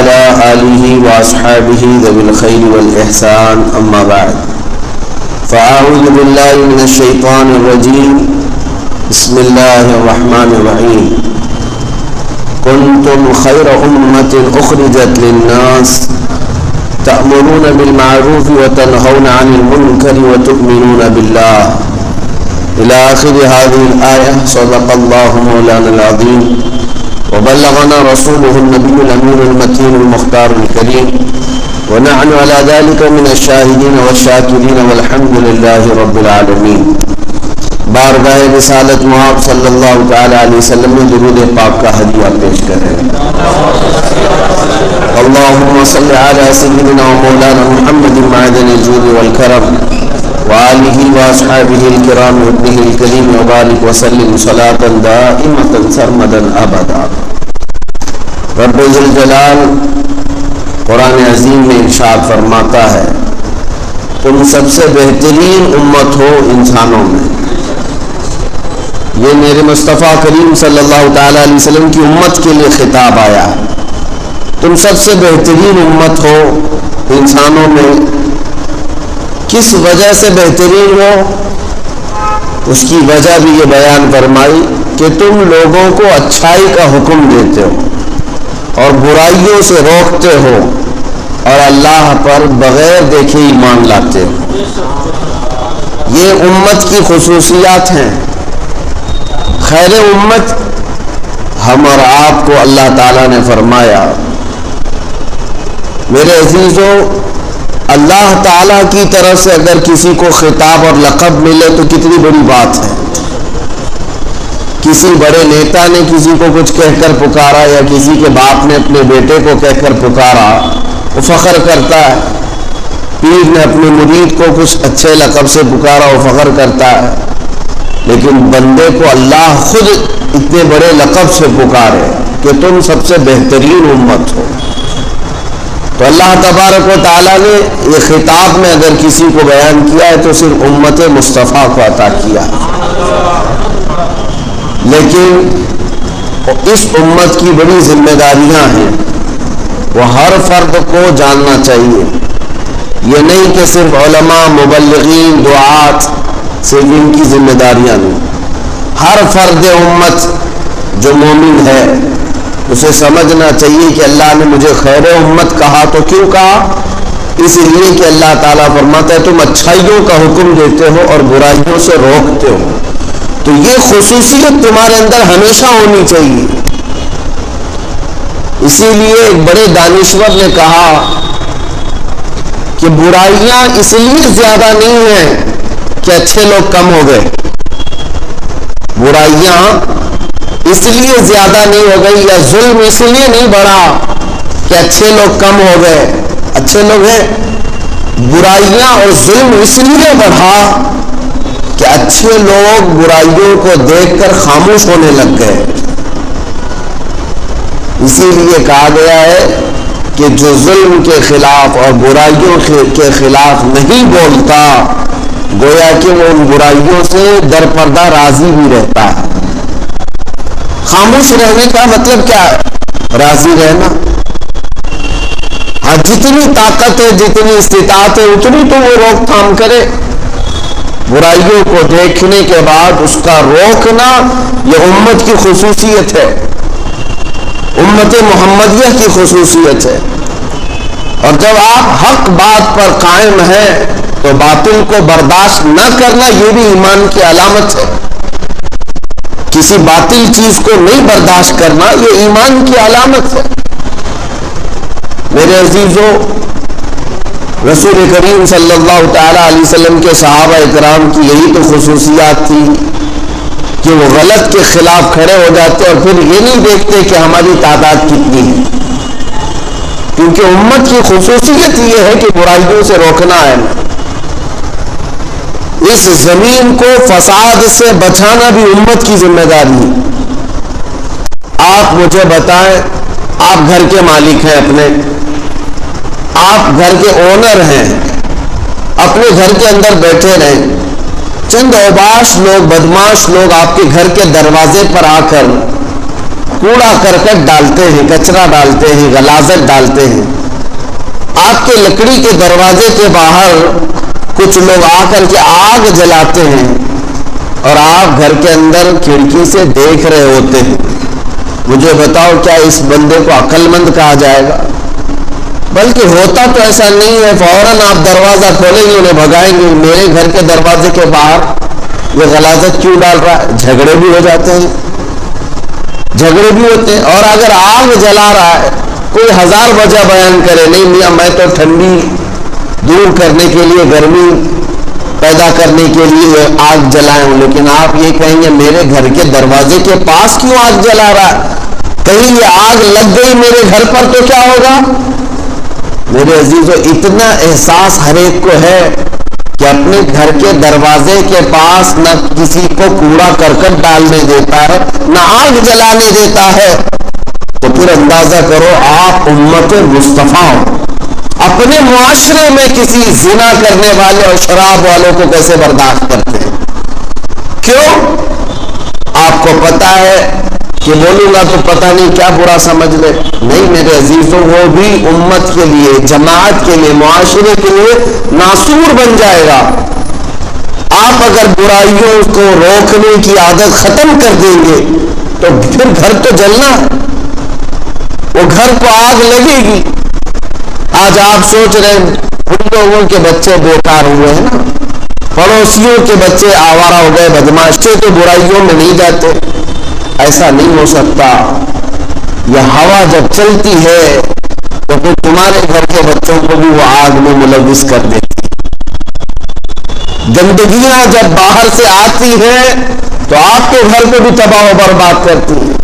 وعلى آله وأصحابه ذوي الخير والإحسان أما بعد فأعوذ بالله من الشيطان الرجيم بسم الله الرحمن الرحيم كنتم خير أمة أخرجت للناس تأمرون بالمعروف وتنهون عن المنكر وتؤمنون بالله إلى آخر هذه الآية. صدق الله مولانا العظيم وبلغنا رسوله النبي الأمين المتين المختار الكريم ونحن على ذلك من الشاهدين والشاكرين والحمد لله رب العالمين. بارگاہ رسالت محب صلی اللہ تعالی علیہ وسلم میں درود پاک کا ہدیہ پیش کریں. اللهم صل على سيدنا ومولانا محمد معدن الجود والكرم وآله وأصحابه الكرام وابنه الكريم وبارك وسلم صلاة دائمة سرمدا أبدا. رب ذوالجلال قرآن عظیم میں ارشاد فرماتا ہے تم سب سے بہترین امت ہو انسانوں میں. یہ میرے مصطفیٰ کریم صلی اللہ تعالی علیہ وسلم کی امت کے لیے خطاب آیا. تم سب سے بہترین امت ہو انسانوں میں. کس وجہ سے بہترین ہو؟ اس کی وجہ بھی یہ بیان فرمائی کہ تم لوگوں کو اچھائی کا حکم دیتے ہو اور برائیوں سے روکتے ہو اور اللہ پر بغیر دیکھے ایمان لاتے ہو. یہ امت کی خصوصیات ہیں. خیر امت ہم اور آپ کو اللہ تعالیٰ نے فرمایا. میرے عزیزوں، اللہ تعالیٰ کی طرف سے اگر کسی کو خطاب اور لقب ملے تو کتنی بڑی بات ہے. کسی بڑے نیتا نے کسی کو کچھ کہہ کر پکارا یا کسی کے باپ نے اپنے بیٹے کو کہہ کر پکارا، وہ فخر کرتا ہے. پیر نے اپنے مرید کو کچھ اچھے لقب سے پکارا، وہ فخر کرتا ہے. لیکن بندے کو اللہ خود اتنے بڑے لقب سے پکارے کہ تم سب سے بہترین امت ہو، تو اللہ تبارک و تعالیٰ نے یہ خطاب میں اگر کسی کو بیان کیا ہے تو صرف امت مصطفیٰ کو عطا کیا. لیکن اس امت کی بڑی ذمہ داریاں ہیں، وہ ہر فرد کو جاننا چاہیے. یہ نہیں کہ صرف علماء، مبلغین، دعات صرف ان کی ذمہ داریاں نہیں. ہر فرد امت جو مومن ہے اسے سمجھنا چاہیے کہ اللہ نے مجھے خیر امت کہا تو کیوں کہا؟ اس لیے کہ اللہ تعالیٰ فرماتا ہے تم اچھائیوں کا حکم دیتے ہو اور برائیوں سے روکتے ہو. تو یہ خصوصیت تمہارے اندر ہمیشہ ہونی چاہیے. اسی لیے ایک بڑے دانشور نے کہا کہ برائیاں اس لیے زیادہ نہیں ہیں کہ اچھے لوگ کم ہو گئے. برائیاں اس لیے زیادہ نہیں ہو گئی یا ظلم اس لیے نہیں بڑھا کہ اچھے لوگ کم ہو گئے. اچھے لوگ ہیں. برائیاں اور ظلم اس لیے بڑھا کہ اچھے لوگ برائیوں کو دیکھ کر خاموش ہونے لگ گئے. اسی لیے کہا گیا ہے کہ جو ظلم کے خلاف اور برائیوں کے خلاف نہیں بولتا گویا کہ وہ ان برائیوں سے در پردہ راضی بھی رہتا ہے. خاموش رہنے کا مطلب کیا ہے؟ راضی رہنا. ہاں جتنی طاقت ہے، جتنی استطاعت ہے اتنی تو وہ روک تھام کرے. برائیوں کو دیکھنے کے بعد اس کا روکنا یہ امت کی خصوصیت ہے، امت محمدیہ کی خصوصیت ہے. اور جب آپ حق بات پر قائم ہیں تو باطل کو برداشت نہ کرنا یہ بھی ایمان کی علامت ہے. کسی باطل چیز کو نہیں برداشت کرنا یہ ایمان کی علامت ہے. میرے عزیزوں، رسول کریم صلی اللہ تعالی علیہ وسلم کے صحابہ اکرام کی یہی تو خصوصیات تھی کہ وہ غلط کے خلاف کھڑے ہو جاتے اور پھر یہ نہیں دیکھتے کہ ہماری تعداد کتنی ہے. کیونکہ امت کی خصوصیت یہ ہے کہ برائیوں سے روکنا ہے. اس زمین کو فساد سے بچانا بھی امت کی ذمہ داری ہے. آپ مجھے بتائیں، آپ گھر کے مالک ہیں اپنے، آپ گھر کے اونر ہیں، اپنے گھر کے اندر بیٹھے رہیں. چند اوباش لوگ، بدماش لوگ آپ کے گھر کے دروازے پر آ کر کوڑا کرکٹ ڈالتے ہیں، کچرا ڈالتے ہیں، غلاظت ڈالتے ہیں، آپ کے لکڑی کے دروازے کے باہر کچھ لوگ آ کر کے آگ جلاتے ہیں اور آپ گھر کے اندر کھڑکی سے دیکھ رہے ہوتے ہیں، مجھے بتاؤ کیا اس بندے کو عقل مند کہا جائے گا؟ بلکہ ہوتا تو ایسا نہیں ہے، فوراً آپ دروازہ کھولیں گے، انہیں بھگائیں گے، میرے گھر کے دروازے کے باہر یہ غلاظت کیوں ڈال رہا ہے؟ جھگڑے بھی ہو جاتے ہیں، جھگڑے بھی ہوتے ہیں۔ اور اگر آگ جلا رہا ہے، کوئی ہزار وجہ بیان کرے، نہیں میاں میں تو ٹھنڈی دور کرنے کے لیے، گرمی پیدا کرنے کے لیے آگ جلائے ہوں، لیکن آپ یہ کہیں گے میرے گھر کے دروازے کے پاس کیوں آگ جلا رہا ہے؟ کہیں یہ آگ لگ گئی میرے گھر پر تو کیا ہوگا؟ میرے عزیزو، اتنا احساس ہر ایک کو ہے کہ اپنے گھر کے دروازے کے پاس نہ کسی کو کوڑا کرکٹ ڈالنے دیتا ہے، نہ آگ جلانے دیتا ہے، تو پھر اندازہ کرو آپ امت مصطفیٰ اپنے معاشرے میں کسی زنا کرنے والے اور شراب والوں کو کیسے برداشت کرتے ہیں؟ کیوں؟ آپ کو پتا ہے کہ بولوں گا تو پتہ نہیں کیا برا سمجھ لے۔ نہیں میرے عزیزوں، وہ بھی امت کے لیے، جماعت کے لیے، معاشرے کے لیے ناسور بن جائے گا۔ آپ اگر برائیوں کو روکنے کی عادت ختم کر دیں گے تو پھر گھر تو جلنا ہے، وہ گھر کو آگ لگے گی۔ آج آپ سوچ رہے ہیں ان لوگوں کے بچے بیکار ہوئے ہیں نا، پڑوسیوں کے بچے آوارہ ہو گئے، بدماش تھے تو برائیوں میں نہیں جاتے۔ ایسا نہیں ہو سکتا۔ یہ ہوا جب چلتی ہے تو پھر تمہارے گھر کے بچوں کو بھی وہ آگ میں ملوث کر دیتی ہے۔ گندگیاں جب باہر سے آتی ہیں تو آپ کے گھر کو بھی تباہ و برباد کرتی ہیں۔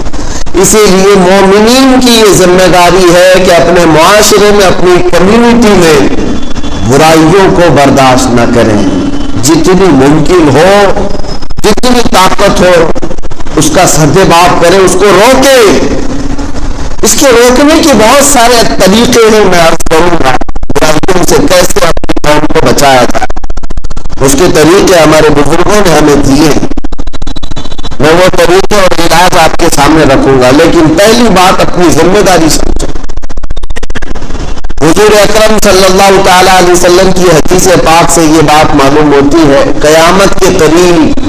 اسی لیے مومنین کی یہ ذمہ داری ہے کہ اپنے معاشرے میں، اپنی کمیونٹی میں برائیوں کو برداشت نہ کریں، جتنی ممکن ہو، جتنی طاقت ہو اس کا سد باب کریں، اس کو روکیں۔ اس کے روکنے کے بہت سارے طریقے ہیں، میں عرض کروں گا برائیوں سے کیسے اپنی قوم کو بچایا جائے، اس کے طریقے ہمارے بزرگوں نے ہمیں دیے ہیں۔ میں وہ طریقے اور علاج آپ کے سامنے رکھوں گا، لیکن پہلی بات اپنی ذمہ داری سمجھیں۔ حضور اکرم صلی اللہ تعالی علیہ وسلم کی حدیث پاک سے یہ بات معلوم ہوتی ہے، قیامت کے قریب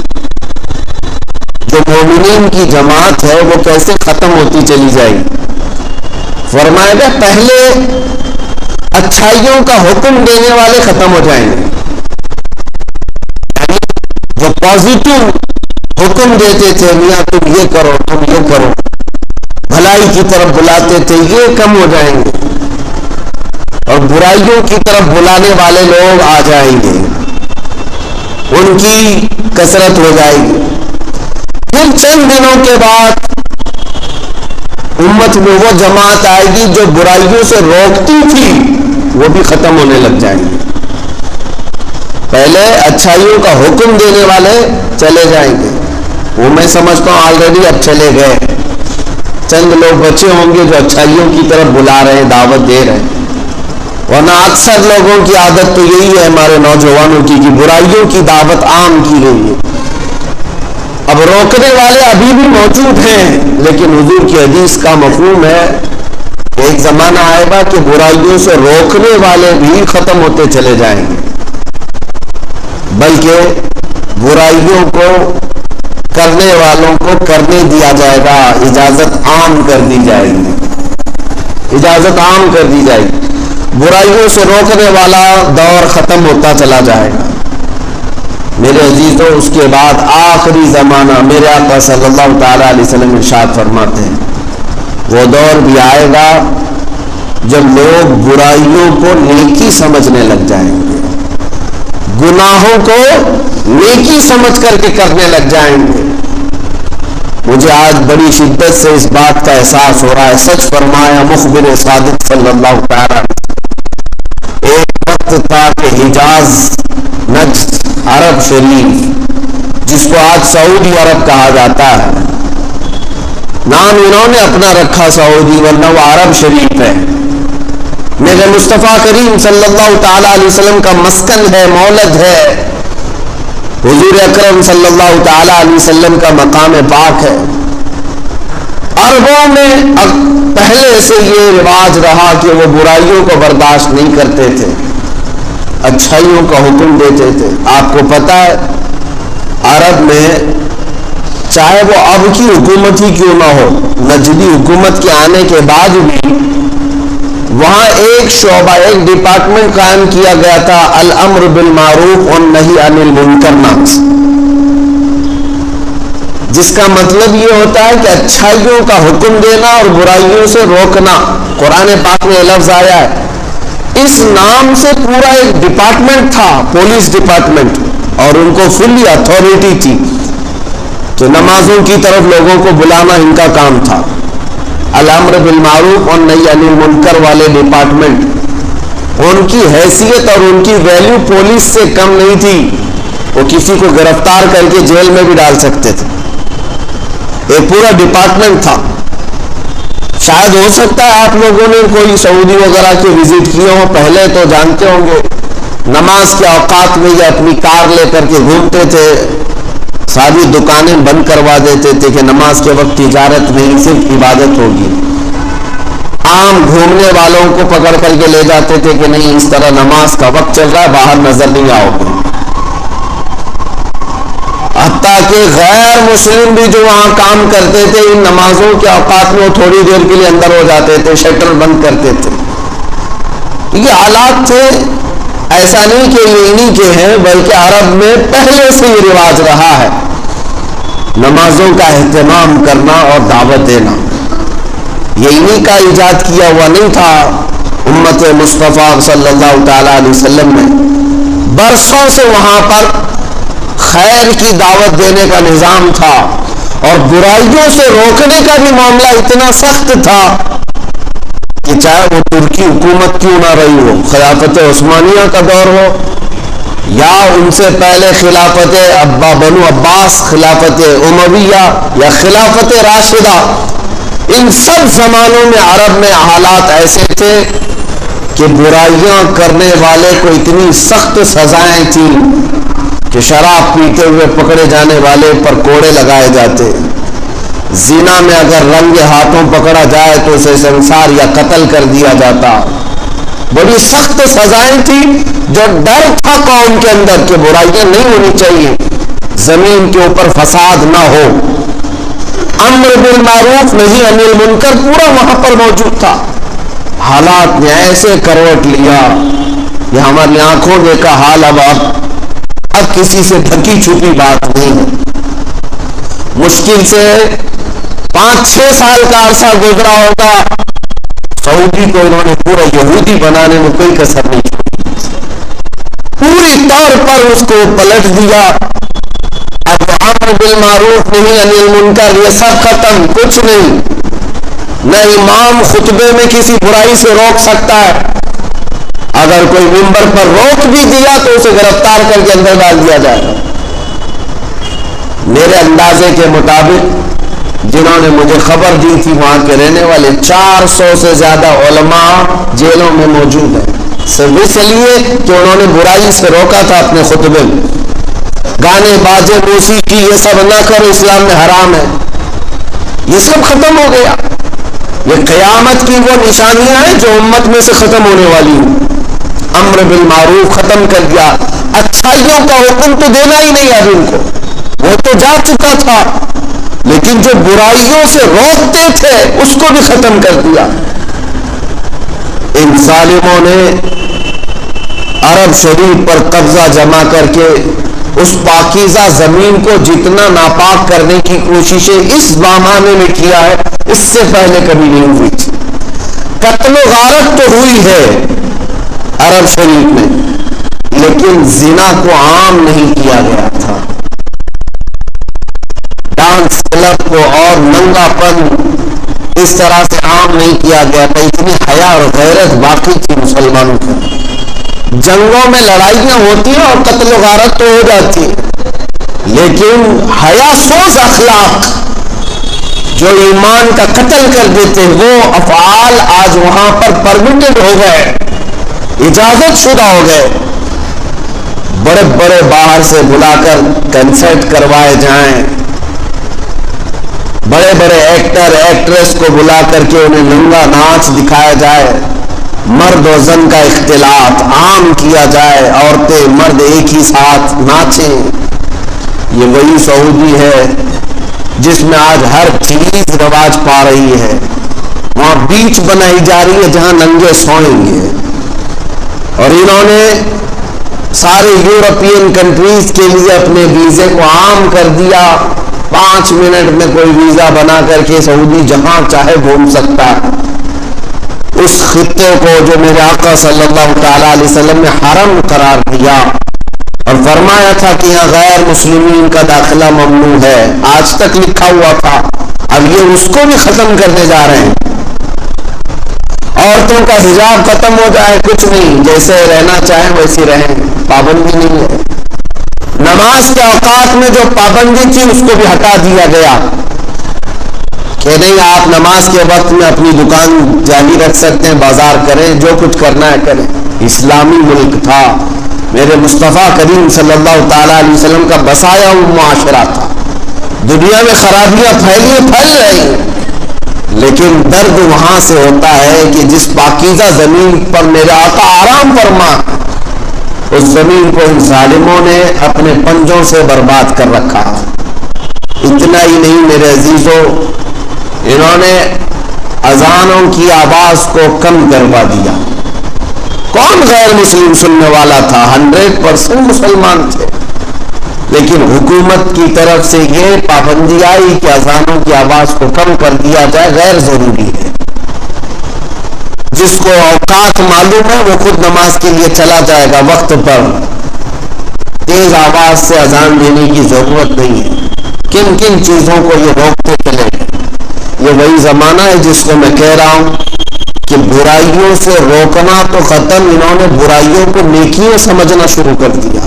جو مومنین کی جماعت ہے وہ کیسے ختم ہوتی چلی جائے گی۔ فرمایا گیا پہلے اچھائیوں کا حکم دینے والے ختم ہو جائیں گے، جو پازیٹو حکم دیتے تھے، میاں تم یہ کرو، تم یہ کرو، بھلائی کی طرف بلاتے تھے، یہ کم ہو جائیں گے، اور برائیوں کی طرف بلانے والے لوگ آ جائیں گے، ان کی کثرت ہو جائے گی۔ پھر چند دنوں کے بعد امت میں وہ جماعت آئے گی جو برائیوں سے روکتی تھی، وہ بھی ختم ہونے لگ جائیں گے۔ پہلے اچھائیوں کا حکم دینے والے چلے جائیں گے، وہ میں سمجھتا ہوں آلریڈی اب چلے گئے، چند لوگ بچے ہوں گے جو اچھائیوں کی طرف بلا رہے ہیں، دعوت دے رہے ہیں، ورنہ اکثر لوگوں کی عادت تو یہی ہے ہمارے نوجوانوں کی کہ برائیوں کی دعوت عام کی گئی ہے۔ اب روکنے والے ابھی بھی موجود ہیں، لیکن حضور کی حدیث کا مفہوم ہے کہ ایک زمانہ آئے گا کہ برائیوں سے روکنے والے بھی ختم ہوتے چلے جائیں گے، بلکہ برائیوں کو کرنے والوں کو کرنے دیا جائے گا، اجازت عام کر دی جائے گی، اجازت عام کر دی جائے گی، برائیوں سے روکنے والا دور ختم ہوتا چلا جائے گا۔ میرے عزیزوں، اس کے بعد آخری زمانہ میرے آقا صلی اللہ تعالی علیہ وسلم ارشاد فرماتے ہیں وہ دور بھی آئے گا جب لوگ برائیوں کو نیکی سمجھنے لگ جائیں گے، گناہوں کو نیکی سمجھ کر کے کرنے لگ جائیں گے۔ مجھے آج بڑی شدت سے اس بات کا احساس ہو رہا ہے، سچ فرمایا مخبر صادق صلی اللہ تعالی۔ ایک وقت تھا کہ حجاز، نجد، عرب شریف، جس کو آج سعودی عرب کہا جاتا ہے، نام انہوں نے اپنا رکھا سعودی، ورنہ وہ عرب شریف ہے، میرے مصطفیٰ کریم صلی اللہ تعالی علیہ وسلم کا مسکن ہے، مولد ہے، حضور اکرم صلی اللہ تعالی علیہ وسلم کا مقام پاک ہے۔ عربوں میں پہلے سے یہ رواج رہا کہ وہ برائیوں کو برداشت نہیں کرتے تھے، اچھائیوں کا حکم دیتے تھے۔ آپ کو پتہ ہے عرب میں چاہے وہ اب کی حکومت ہی کیوں نہ ہو، نجدی حکومت کے آنے کے بعد بھی وہاں ایک شعبہ، ایک ڈپارٹمنٹ قائم کیا گیا تھا، الامر بالمعروف والنہی عن المنکر نام سے، جس کا مطلب یہ ہوتا ہے کہ اچھائیوں کا حکم دینا اور برائیوں سے روکنا۔ قرآن پاک میں یہ لفظ آیا ہے۔ اس نام سے پورا ایک ڈپارٹمنٹ تھا، پولیس ڈپارٹمنٹ، اور ان کو فلی اتھارٹی تھی کہ نمازوں کی طرف لوگوں کو بلانا ان کا کام تھا۔ الامر بالمعروف اور نہی عن المنکر والے ڈپارٹمنٹ، ان کی حیثیت اور ان کی ویلیو پولیس سے کم نہیں تھی، وہ کسی کو گرفتار کر کے جیل میں بھی ڈال سکتے تھے۔ ایک پورا ڈپارٹمنٹ تھا۔ شاید ہو سکتا ہے آپ لوگوں نے کوئی سعودی وغیرہ کے وزٹ کیے ہوں، پہلے تو جانتے ہوں گے نماز کے اوقات میں یہ اپنی کار لے کر کے گھومتے تھے، ساری دکانیں بند کروا دیتے تھے کہ نماز کے وقت تجارت نہیں، صرف عبادت ہوگی۔ عام گھومنے والوں کو پکڑ کر کے لے جاتے تھے کہ نہیں، اس طرح نماز کا وقت چل رہا ہے، باہر نظر نہیں آؤ گے۔ حتیٰ کہ غیر مسلم بھی جو وہاں کام کرتے تھے، ان نمازوں کے اوقات میں وہ تھوڑی دیر کے لیے اندر ہو جاتے تھے، شٹر بند کرتے تھے۔ یہ حالات تھے، ایسا نہیں کہ یہ انہی کے ہیں، بلکہ عرب میں پہلے سے یہ رواج رہا ہے نمازوں کا اہتمام کرنا اور دعوت دینا۔ یہ انہی کا ایجاد کیا ہوا نہیں تھا۔ امت مصطفیٰ صلی اللہ تعالی علیہ وسلم نے برسوں سے وہاں پر خیر کی دعوت دینے کا نظام تھا، اور برائیوں سے روکنے کا بھی معاملہ اتنا سخت تھا کہ چاہے وہ ترکی حکومت کیوں نہ رہی ہو، خلافت عثمانیہ کا دور ہو یا ان سے پہلے خلافت بنو عباس، خلافت امویہ یا خلافت راشدہ، ان سب زمانوں میں عرب میں حالات ایسے تھے کہ برائیاں کرنے والے کو اتنی سخت سزائیں تھیں کہ شراب پیتے ہوئے پکڑے جانے والے پر کوڑے لگائے جاتے، زنا میں اگر رنگے ہاتھوں پکڑا جائے تو اسے سنسار یا قتل کر دیا جاتا۔ بڑی سخت سزائیں تھیں، جو ڈر تھا قوم کے اندر کہ برائیاں نہیں ہونی چاہیے، زمین کے اوپر فساد نہ ہو، امر بالمعروف نہی عن المنکر پورا وہاں پر موجود تھا۔ حالات نے ایسے کروٹ لیا، یہ ہماری آنکھوں دیکھا حال اب کسی سے ڈھکی چھپی بات نہیں ہے۔ مشکل سے 5-6 سال کا عرصہ گزرا ہوگا، سعودی کو انہوں نے پورا یہودی بنانے میں کوئی کسر نہیں چھوڑی، پوری طور پر اس کو پلٹ دیا۔ اب امر بالمعروف نہی عن المنکر یہ سب ختم، کچھ نہیں، نہ امام خطبے میں کسی برائی سے روک سکتا ہے، اگر کوئی منبر پر روک بھی دیا تو اسے گرفتار کر کے اندر ڈال دیا جائے گا۔ میرے اندازے کے مطابق جنہوں نے مجھے خبر دی تھی وہاں کے رہنے والے 400 سے زیادہ علماء جیلوں میں موجود ہیں، صرف اس لیے کہ انہوں نے برائی سے روکا تھا اپنے خطبے میں۔ گانے باجے موسیقی یہ سب نہ کرو، اسلام میں حرام ہے، یہ سب ختم ہو گیا۔ یہ قیامت کی وہ نشانیاں ہیں جو امت میں سے ختم ہونے والی ہیں۔ امر بالمعروف ختم کر دیا، اچھائیوں کا حکم تو دینا ہی نہیں اب ان کو، وہ تو جا چکا تھا، لیکن جو برائیوں سے روکتے تھے اس کو بھی ختم کر دیا۔ ان ظالموں نے عرب شریف پر قبضہ جما کر کے اس پاکیزہ زمین کو جتنا ناپاک کرنے کی کوششیں اس زمانے میں کیا ہے، اس سے پہلے کبھی نہیں ہوئی تھی۔ قتل و غارت تو ہوئی ہے عرب شریف میں، لیکن زنا کو عام نہیں کیا گیا تھا، ڈانس کلب کو اور ننگا پن اس طرح سے عام نہیں کیا گیا تھا۔ اتنی حیا اور غیرت باقی تھی مسلمانوں کی۔ جنگوں میں لڑائیاں ہوتی ہیں اور قتل و غارت تو ہو جاتی ہے، لیکن حیا سوز اخلاق جو ایمان کا قتل کر دیتے وہ افعال آج وہاں پر پرمیٹڈ ہو گئے، اجازت شدہ ہو گئے۔ بڑے بڑے باہر سے بلا کر کنسرٹ کروائے جائیں، بڑے بڑے ایکٹر ایکٹریس کو بلا کر کے انہیں ننگا ناچ دکھایا جائے، مرد و زن کا اختلاط عام کیا جائے، عورتیں مرد ایک ہی ساتھ ناچیں۔ یہ وہی سعودی ہے جس میں آج ہر چیز رواج پا رہی ہے۔ وہاں بیچ بنائی جا رہی ہے جہاں ننگے سوئیں گے، اور انہوں نے سارے یورپین کنٹریز کے لیے اپنے ویزے کو عام کر دیا۔ 5 منٹ میں کوئی ویزا بنا کر کے سعودی جہاں چاہے گھوم سکتا ہے۔ اس خطے کو جو میرے آقا صلی اللہ تعالی علیہ وسلم نے حرم قرار دیا اور فرمایا تھا کہ یہاں غیر مسلمین کا داخلہ ممنوع ہے، آج تک لکھا ہوا تھا، اب یہ اس کو بھی ختم کرنے جا رہے ہیں۔ عورتوں کا حجاب ختم ہو جائے، کچھ نہیں، جیسے رہنا چاہیں ویسے رہیں، پابندی نہیں ہے۔ نماز کے اوقات میں جو پابندی تھی اس کو بھی ہٹا دیا گیا کہ نہیں، آپ نماز کے وقت میں اپنی دکان جاری رکھ سکتے ہیں، بازار کریں، جو کچھ کرنا ہے کریں۔ اسلامی ملک تھا، میرے مصطفیٰ کریم صلی اللہ تعالیٰ علیہ وسلم کا بسایا ہوا معاشرہ تھا۔ دنیا میں خرابیاں پھیل رہی، لیکن درد وہاں سے ہوتا ہے کہ جس پاکیزہ زمین پر میرے آقا آرام فرما، اس زمین کو ان ظالموں نے اپنے پنجوں سے برباد کر رکھا۔ اتنا ہی نہیں میرے عزیزوں، انہوں نے اذانوں کی آواز کو کم کروا دیا۔ کون غیر مسلم سننے والا تھا؟ 100% مسلمان تھے، لیکن حکومت کی طرف سے یہ پابندی آئی کہ اذانوں کی آواز کو کم کر دیا جائے، غیر ضروری ہے۔ جس کو اوقات معلوم ہے وہ خود نماز کے لیے چلا جائے گا وقت پر، تیز آواز سے اذان دینے کی ضرورت نہیں ہے۔ کن کن چیزوں کو یہ روکتے چلے گئے؟ یہ وہی زمانہ ہے جس کو میں کہہ رہا ہوں کہ برائیوں سے روکنا تو ختم، انہوں نے برائیوں کو نیکیاں سمجھنا شروع کر دیا۔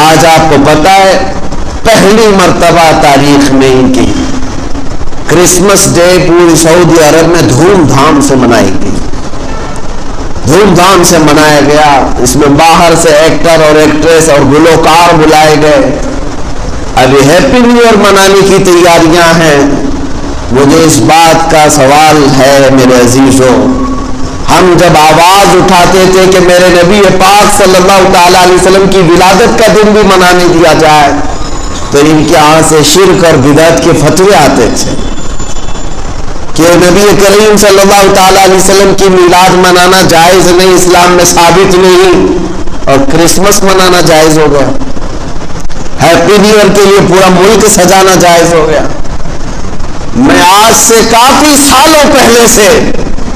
آج آپ کو پتا ہے پہلی مرتبہ تاریخ میں ان کی کرسمس ڈے پوری سعودی عرب میں دھوم دھام سے منائی گئی، دھوم دھام سے منایا گیا۔ اس میں باہر سے ایکٹر اور ایکٹریس اور گلوکار بلائے گئے۔ ابھی ہیپی نیو ایئر منانے کی تیاریاں ہیں۔ مجھے اس بات کا سوال ہے میرے عزیزوں، ہم جب آواز اٹھاتے تھے کہ میرے نبی پاک صلی اللہ تعالیٰ علیہ وسلم کی ولادت کا دن بھی منانے دیا جائے تو ان کے یہاں سے شرک اور بدعت کے فتوے آتے تھے کہ نبی کریم صلی اللہ تعالیٰ علیہ وسلم کی میلاد منانا جائز نہیں، اسلام میں ثابت نہیں، اور کرسمس منانا جائز ہو گیا۔ ہیپی نیو ایئر کے لیے پورا ملک سجانا جائز ہو گیا۔ میں آج سے کافی سالوں پہلے سے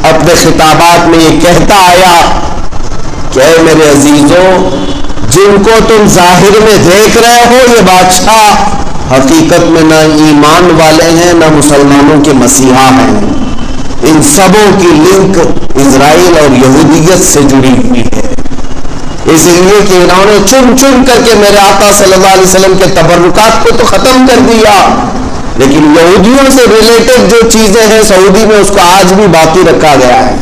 اپنے خطابات میں یہ کہتا آیا کہ اے میرے عزیزوں، جن کو تم ظاہر میں دیکھ رہے ہو یہ بادشاہ حقیقت میں نہ ایمان والے ہیں نہ مسلمانوں کے مسیحا ہیں۔ ان سبوں کی لنک اسرائیل اور یہودیت سے جڑی ہوئی ہے، اس لیے کہ انہوں نے چن چن کر کے میرے آقا صلی اللہ علیہ وسلم کے تبرکات کو تو ختم کر دیا، لیکن یہودیوں سے ریلیٹڈ جو چیزیں ہیں سعودی میں اس کو آج بھی باقی رکھا گیا ہے۔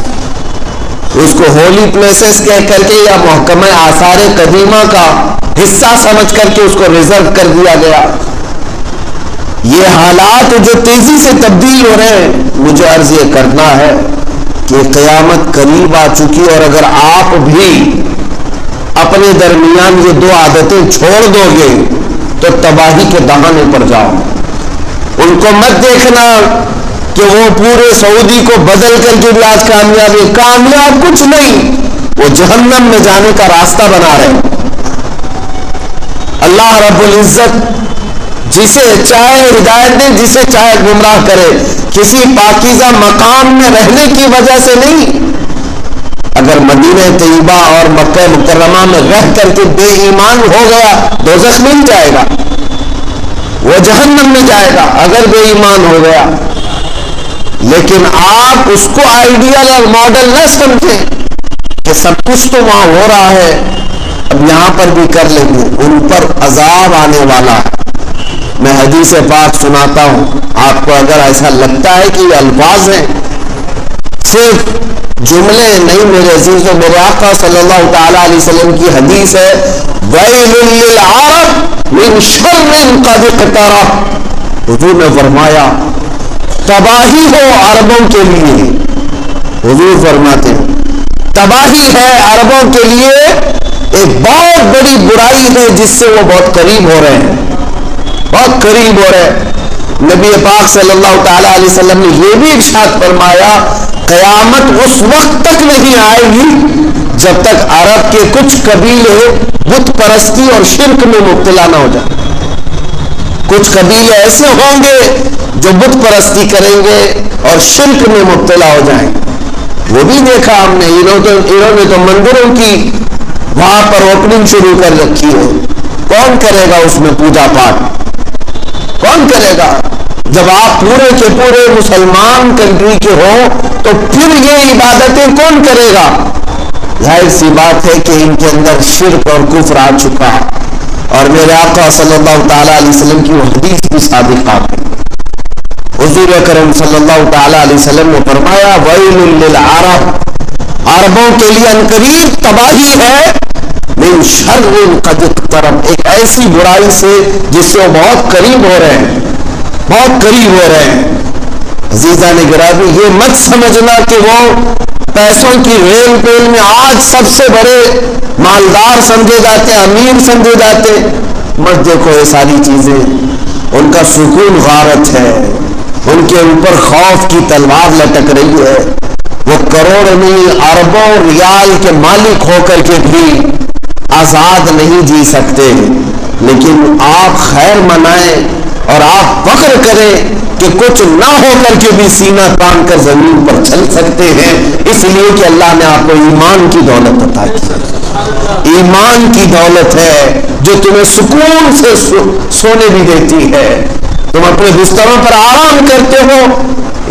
اس کو ہولی پلیسز کہہ کر کے یا محکمہ آثار قدیمہ کا حصہ سمجھ کر کے اس کو ریزرو کر دیا گیا۔ یہ حالات جو تیزی سے تبدیل ہو رہے ہیں، مجھے عرض یہ کرنا ہے کہ قیامت قریب آ چکی، اور اگر آپ بھی اپنے درمیان یہ دو عادتیں چھوڑ دو گے تو تباہی کے دہانے پر جاؤ۔ ان کو مت دیکھنا کہ وہ پورے سعودی کو بدل کر کے بھی آج کامیاب کچھ نہیں، وہ جہنم میں جانے کا راستہ بنا رہے ہیں۔ اللہ رب العزت جسے چاہے ہدایت دے، جسے چاہے گمراہ کرے، کسی پاکیزہ مقام میں رہنے کی وجہ سے نہیں۔ اگر مدینہ طیبہ اور مکہ مکرمہ میں رہ کر کے بے ایمان ہو گیا دوزخ میں جائے گا، وہ جہنم میں جائے گا اگر بے ایمان ہو گیا۔ لیکن آپ اس کو آئیڈیل اور ماڈل نہ سمجھیں کہ سب کچھ تو وہاں ہو رہا ہے، اب یہاں پر بھی کر لیں گے، ان پر عذاب آنے والا ہے۔ میں حدیث پاک سناتا ہوں آپ کو، اگر ایسا لگتا ہے کہ یہ الفاظ ہیں، صرف جملے نہیں میرے عزیزوں، میرے آقا صلی اللہ تعالیٰ علیہ وسلم کی حدیث ہے، وَيْلٌ لِّلْعَرَبِ مِنْ شَرٍّ قَدِ اقْتَرَبَ، حضور نے فرمایا تباہی ہو عربوں کے لیے. حضور فرماتے تباہی ہے عربوں کے لیے، ایک بہت بڑی برائی ہے جس سے وہ بہت قریب ہو رہے ہیں، بہت قریب ہو رہے ہیں. نبی پاک صلی اللہ تعالی علیہ وسلم نے یہ بھی ارشاد فرمایا قیامت اس وقت تک نہیں آئے گی جب تک عرب کے کچھ قبیلے بت پرستی اور شرک میں مبتلا نہ ہو جائیں. کچھ قبیلے ایسے ہوں گے جو بت پرستی کریں گے اور شرک میں مبتلا ہو جائیں. وہ بھی دیکھا ہم نے، انہوں نے تو مندروں کی وہاں پر اوپننگ شروع کر رکھی ہے. کون کرے گا اس میں پوجا پاٹ؟ کون کرے گا؟ جب آپ پورے کے پورے مسلمان کنٹری کے ہو تو پھر یہ عبادتیں کون کرے گا؟ ظاہر سی بات ہے کہ ان کے اندر شرک اور کفر آ چکا ہے. اور میرے آقا صلی اللہ تعالی علیہ وسلم کی وہ حدیث بھی صادقہ ہے. حضور اکرم صلی اللہ تعالی علیہ وسلم نے فرمایا ویل للعرب، عربوں کے لیے عنقریب تباہی ہے من شر قد اقترب، ایک ایسی برائی سے جس سے وہ بہت قریب ہو رہے ہیں، بہت قریب ہو رہے ہیں. عزیزان گرامی، یہ مت سمجھنا کہ وہ پیسوں کی ریل پیل میں آج سب سے بڑے مالدار سمجھے جاتے، امیر سمجھے جاتے. مت دیکھو یہ ساری چیزیں، ان کا سکون غارت ہے، ان کے اوپر خوف کی تلوار لٹک رہی ہے. وہ کروڑ نہیں اربوں ریال کے مالک ہو کر کے بھی آزاد نہیں جی سکتے. لیکن آپ خیر منائیں اور آپ فخر کریں کہ کچھ نہ ہو کر کے بھی سینہ تان کر زمین پر چل سکتے ہیں، اس لیے کہ اللہ نے آپ کو ایمان کی دولت عطا کی. ایمان کی دولت ہے جو تمہیں سکون سے سونے بھی دیتی ہے، تم اپنے بستروں پر آرام کرتے ہو،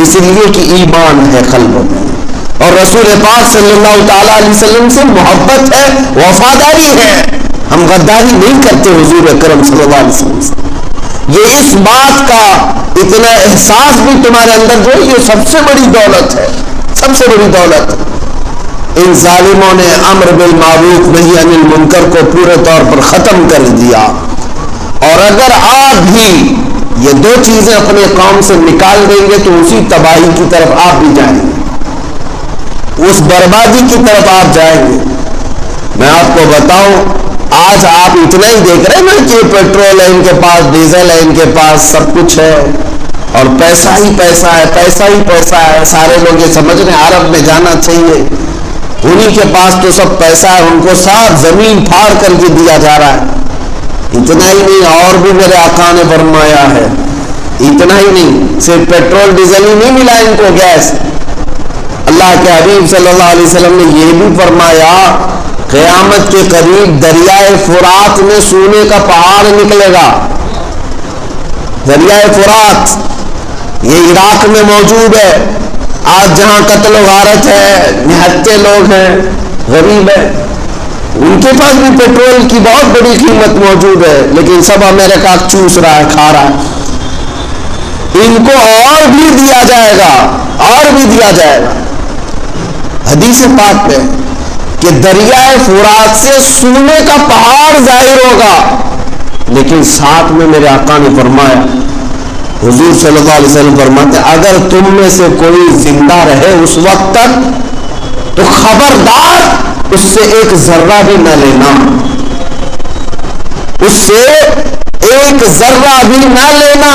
اس لیے کہ ایمان ہے قلبوں میں. اور رسول پاک صلی اللہ تعالی علیہ وسلم سے محبت ہے، وفاداری ہے. ہم غداری نہیں کرتے حضور اکرم صلی اللہ علیہ وسلم سے. یہ اس بات کا اتنا احساس بھی تمہارے اندر جو یہ سب سے بڑی دولت ہے، سب سے بڑی دولت. ان ظالموں نے امر بالمعروف نہی عن المنکر کو پورے طور پر ختم کر دیا. اور اگر آپ بھی یہ دو چیزیں اپنے قوم سے نکال دیں گے تو اسی تباہی کی طرف آپ بھی جائیں گے، اس بربادی کی طرف آپ جائیں گے. میں آپ کو بتاؤں، آج آپ اتنا ہی دیکھ رہے ہیں نا کہ پیٹرول ہے ان کے پاس، ڈیزل ہے ان کے پاس، سب کچھ ہے اور پیسہ ہی پیسہ ہے، پیسہ ہی پیسہ ہے. سارے لوگ یہ سمجھ رہے ہیں عرب میں جانا چاہیے، انہی کے پاس تو سب پیسہ ہے، ان کو ساتھ زمین پھاڑ کر کے دیا جا رہا ہے. اتنا ہی نہیں، اور بھی میرے آقا نے فرمایا ہے، اتنا ہی نہیں، صرف پیٹرول ڈیزل ہی نہیں ملا ان کو، گیس. اللہ کے حبیب صلی اللہ علیہ وسلم نے یہ بھی فرمایا قیامت کے قریب دریائے فرات میں سونے کا پہاڑ نکلے گا. دریائے فرات یہ عراق میں موجود ہے. آج جہاں قتل و غارت ہے، نہتے لوگ ہیں، غریب ہیں، ان کے پاس بھی پیٹرول کی بہت بڑی قیمت موجود ہے، لیکن سب امریکہ چوس رہا ہے، کھا رہا ہے. ان کو اور بھی دیا جائے گا، اور بھی دیا جائے گا. حدیث پاک میں کہ دریائے فرات سے سونے کا پہاڑ ظاہر ہوگا، لیکن ساتھ میں میرے آقا نے فرمایا، حضور صلی اللہ علیہ وسلم فرماتے اگر تم میں سے کوئی زندہ رہے اس وقت تک تو خبردار اس سے ایک ذرہ بھی نہ لینا، اس سے ایک ذرہ بھی نہ لینا.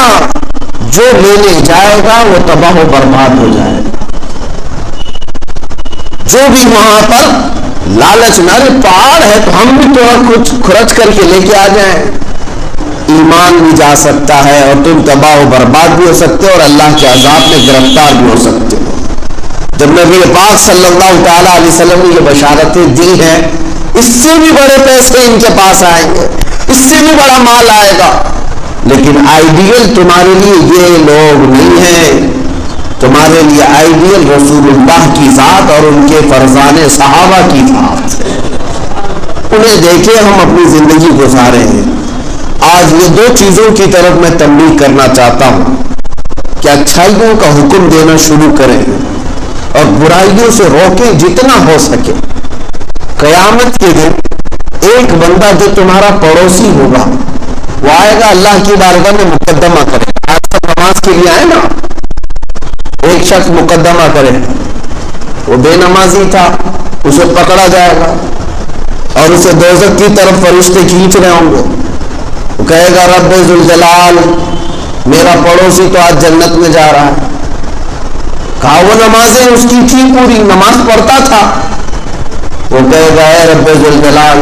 جو لینے جائے گا وہ تباہ و برباد ہو جائے گا. جو بھی وہاں پر لالچ نہ رہے، پہاڑ ہے تو ہم بھی تھوڑا کچھ خرچ کر کے لے کے آ جائیں، ایمان بھی جا سکتا ہے اور تم تباہ و برباد بھی ہو سکتے ہو اور اللہ کے عذاب میں گرفتار بھی ہو سکتے ہو. جب نبی پاک صلی اللہ تعالی علیہ وسلم نے یہ بشارتیں دی ہیں، اس سے بھی بڑے پیسے ان کے پاس آئیں گے، اس سے بھی بڑا مال آئے گا. لیکن آئیڈیل تمہارے لیے یہ لوگ نہیں ہیں، تمہارے لیے آئیڈیل رسول اللہ کی ذات اور ان کے فرزان صحابہ کی ذات ہے. انہیں دیکھے ہم اپنی زندگی گزارے ہیں. آج یہ دو چیزوں کی طرف میں تنبیہ کرنا چاہتا ہوں کہ اچھائیوں کا حکم دینا شروع کریں اور برائیوں سے روکیں جتنا ہو سکے. قیامت کے دن ایک بندہ جو تمہارا پڑوسی ہوگا وہ آئے گا اللہ کی بارگاہ میں مقدمہ کرے. آج تک نماز کے لیے آئے نا, ایک شخص مقدمہ کرے, وہ بے نمازی تھا, اسے پکڑا جائے گا اور اسے دوزخ کی طرف فرشتے کھینچ رہے ہوں گے. وہ کہے گا رب ذوالجلال, میرا پڑوسی تو آج جنت میں جا رہا ہے. کہا وہ نمازیں اس کی تھی, پوری نماز پڑھتا تھا. وہ کہے گا اے رب ذوالجلال,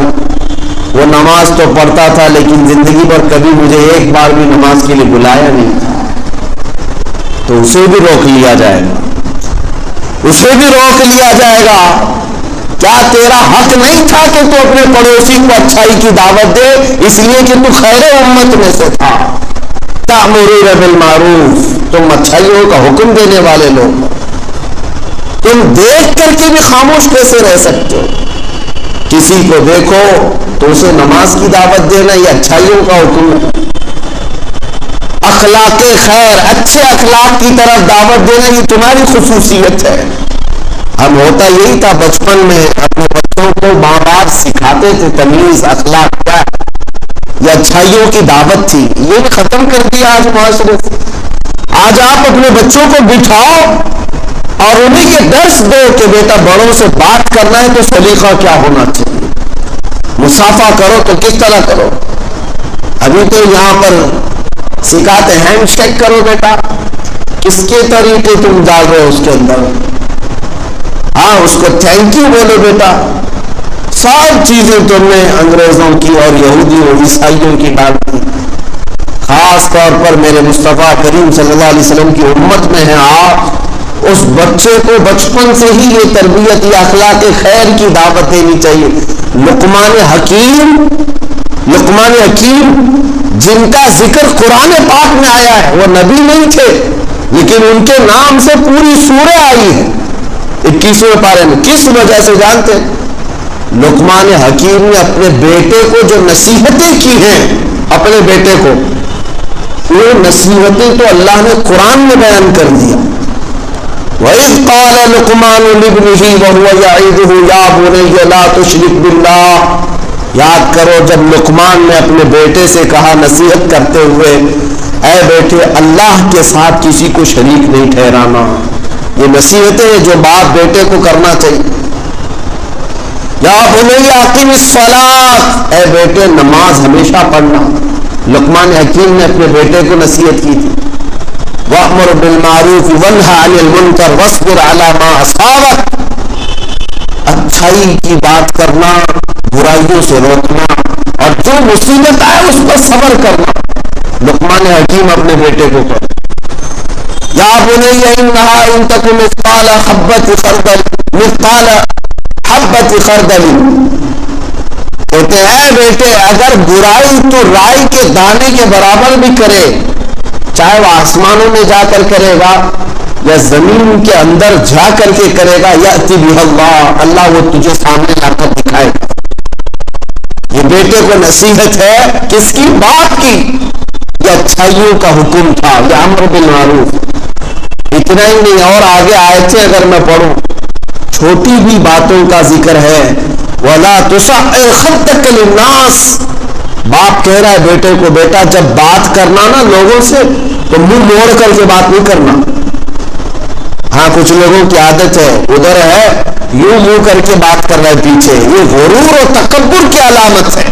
وہ نماز تو پڑھتا تھا لیکن زندگی پر کبھی مجھے ایک بار بھی نماز کے لیے بلایا نہیں تھا. تو اسے بھی روک لیا جائے گا, اسے بھی روک لیا جائے گا. کیا تیرا حق نہیں تھا کہ تو اپنے پڑوسی کو اچھائی کی دعوت دے, اس لیے کہ تو خیر امت میں سے تھا. تأمرون بالمعروف, تم اچھائیوں کا حکم دینے والے لوگ, تم دیکھ کر کے بھی خاموش کیسے رہ سکتے ہو؟ کسی کو دیکھو تو اسے نماز کی دعوت دینا یہ اچھائیوں کا حکم ہے. اخلاق خیر, اچھے اخلاق کی طرف دعوت دینا یہ تمہاری خصوصیت ہے. ہم ہوتا یہی تھا بچپن میں اپنے بچوں کو ماں باپ سکھاتے تھے تمیز اخلاق کیا ہے, یہ اچھائیوں کی دعوت تھی. یہ بھی ختم کر دیا آج معاشرے سے. آج آپ اپنے بچوں کو بٹھاؤ اور انہیں یہ درس دو کہ بیٹا بڑوں سے بات کرنا ہے تو سلیقہ کیا ہونا چاہیے, مصافحہ کرو تو کس طرح کرو. ابھی تو یہاں پر سکھاتے ہینڈ شیک کرو بیٹا, کس کے طریقے تم ڈال رہے ہو اس کے اندر. ہاں اس کو تھینک یو بولو بیٹا. سب چیزیں تم نے انگریزوں کی اور یہودی اور عیسائیوں کی ڈال دی. خاص طور پر میرے مصطفیٰ کریم صلی اللہ علیہ وسلم کی امت میں ہیں آپ. اس بچے کو بچپن سے ہی یہ تربیت, یہ اخلاق خیر کی دعوت دینی چاہیے. لقمان حکیم جن کا ذکر قرآن پاک میں آیا ہے, وہ نبی نہیں تھے لیکن ان کے نام سے پوری سورہ آئی ہے 21ویں پارے میں. کس وجہ سے جانتے ہیں؟ لقمان حکیم نے اپنے بیٹے کو جو نصیحتیں کی ہیں, اپنے بیٹے کو, وہ نصیحتیں تو اللہ نے قرآن میں بیان کر دیا. وَإِذْ قَالَ لُقْمَانُ لِابْنِهِ وَهُوَ يَعِظُهُ يَا بُنَيَّ لَا تُشْرِكْ بِاللَّهِ. یاد کرو جب لقمان نے اپنے بیٹے سے کہا نصیحت کرتے ہوئے, اے بیٹے اللہ کے ساتھ کسی کو شریک نہیں ٹھہرانا. یہ نصیحتیں ہیں جو باپ بیٹے کو کرنا چاہیے. یا بنی اقیم الصلاۃ, اے بیٹے نماز ہمیشہ پڑھنا. لقمان حکیم نے اپنے بیٹے کو نصیحت کی تھی. وَأْمُرْ بِالْمَعْرُوفِ وَانْهَ عَنِ الْمُنْكَرِ وَاصْبِرْ عَلَى مَا أَصَابَكَ. اچھائی کی بات کرنا, برائیوں سے روکنا, اور جو مصیبت آئے اس پر صبر کرنا. لقمان حکیم اپنے بیٹے کو کہا یا بنی انها ان تک مثقال حبۃ خردل, کہتے ہیں بیٹے اگر برائی تو رائی کے دانے کے برابر بھی کرے, چاہے وہ آسمانوں میں جا کر کرے گا یا زمین کے اندر جا کر کے کرے گا, یأتی بہ اللہ, اللہ وہ تجھے سامنے لا کر دکھائے گا. یہ بیٹے کو نصیحت ہے کس کی؟ باپ کی. یہ اچھائیوں کا حکم تھا, یہ امر بالمعروف. اتنا ہی نہیں, اور آگے آیتیں اگر میں پڑھوں, چھوٹی بھی باتوں کا ذکر ہے. وَلَا تُصَعِّرْ خَدَّكَ لِلنَّاسِ. باپ کہہ رہا ہے بیٹے کو, بیٹا جب بات کرنا نا لوگوں سے تو منہ موڑ کر کے بات نہیں کرنا. ہاں کچھ لوگوں کی عادت ہے, ادھر ہے یوں منہ کر کے بات کر رہا ہے پیچھے. یہ غرور و تکبر کی علامت ہے,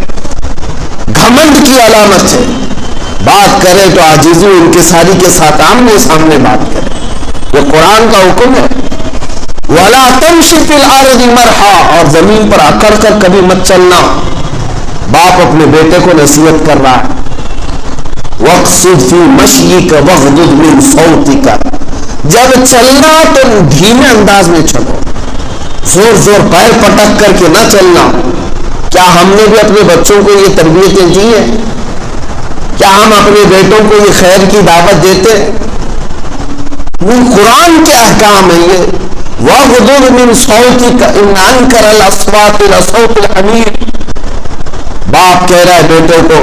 گھمنڈ کی علامت ہے. بات کرے تو عاجزی ان کے ساری کے ساتھ آمنے سامنے بات کرے. یہ قرآن کا حکم ہے. وَلَا تَمْشِ فِي الْأَرْضِ مَرْحًا, اور زمین پر اکڑ کر کبھی مت چلنا. باپ اپنے بیٹے کو نصیحت کر رہا ہے. وَاقْصِدْ فِي مَشْيِكَ وَاغْضُضْ مِنْ صَوْتِكَ. جب چلنا تو دھیمے انداز میں چلو, زور زور پیر پٹک کر کے نہ چلنا. کیا ہم نے بھی اپنے بچوں کو یہ تربیتیں دی ہیں؟ کیا ہم اپنے بیٹوں کو یہ خیر کی دعوت دیتے ہیں؟ وہ قرآن کے احکام ہے. یہ وَاغْضُضْ مِنْ صَوْتِكَ إِنَّ أَنكَرَ الْأَصْوَاتِ لَصَوْتُ الْحَمِيرِ. باپ کہہ رہا ہے بیٹوں کو